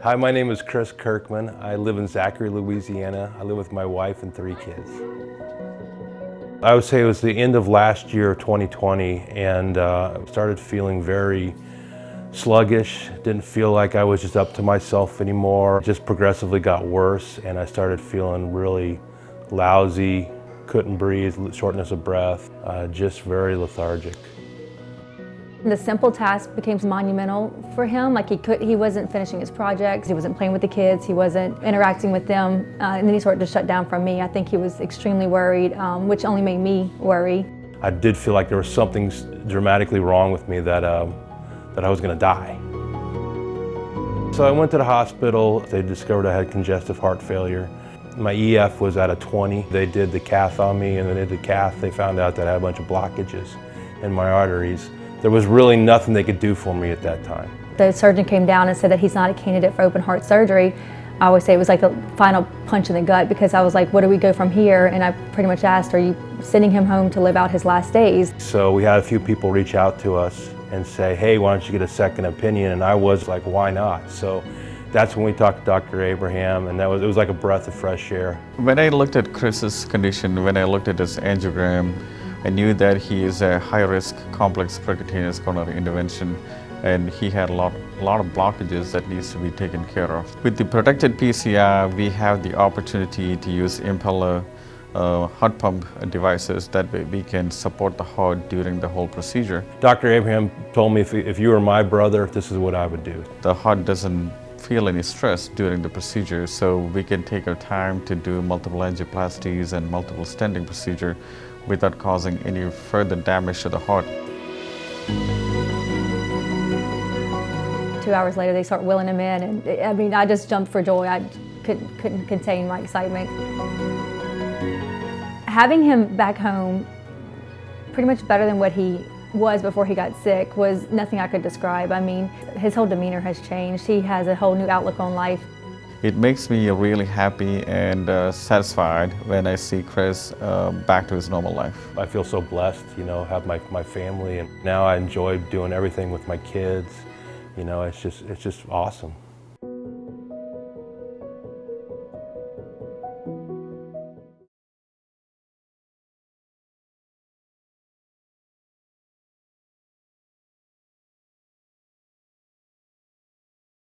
Hi, my name is Kris Kirkman. I live in Zachary, Louisiana. I live with my wife and 3 kids. I would say it was the end of last year, 2020, and started feeling very sluggish. Didn't feel like I was just up to myself anymore. Just progressively got worse, and I started feeling really lousy, couldn't breathe, shortness of breath, just very lethargic. The simple task became monumental for him. Like he wasn't finishing his projects, he wasn't playing with the kids, he wasn't interacting with them, and then he sort of just shut down from me. I think he was extremely worried, which only made me worry. I did feel like there was something dramatically wrong with me, that I was going to die. So I went to the hospital. They discovered I had congestive heart failure. My EF was at a 20. They did the cath on me, and then they did the cath. They found out that I had a bunch of blockages in my arteries. There was really nothing they could do for me at that time. The surgeon came down and said that he's not a candidate for open heart surgery. I always say it was like the final punch in the gut, because I was like, where do we go from here? And I pretty much asked, are you sending him home to live out his last days? So we had a few people reach out to us and say, hey, why don't you get a second opinion? And I was like, why not? So that's when we talked to Dr. Abraham, and it was like a breath of fresh air. When I looked at Chris's condition, when I looked at his angiogram, I knew that he is a high-risk complex percutaneous coronary intervention, and he had a lot of blockages that needs to be taken care of. With the protected PCR, we have the opportunity to use Impella heart pump devices. That way we can support the heart during the whole procedure. Dr. Abraham told me if you were my brother, this is what I would do. The heart doesn't feel any stress during the procedure, so we can take our time to do multiple angioplasties and multiple stenting procedure without causing any further damage to the heart. 2 hours later, they start wheeling him in, and I mean, I just jumped for joy. I couldn't contain my excitement. Having him back home, pretty much better than what he was before he got sick, was nothing I could describe. I mean, his whole demeanor has changed. He has a whole new outlook on life. It makes me really happy and satisfied when I see Kris back to his normal life. I feel so blessed, have my family, and now I enjoy doing everything with my kids. It's just awesome.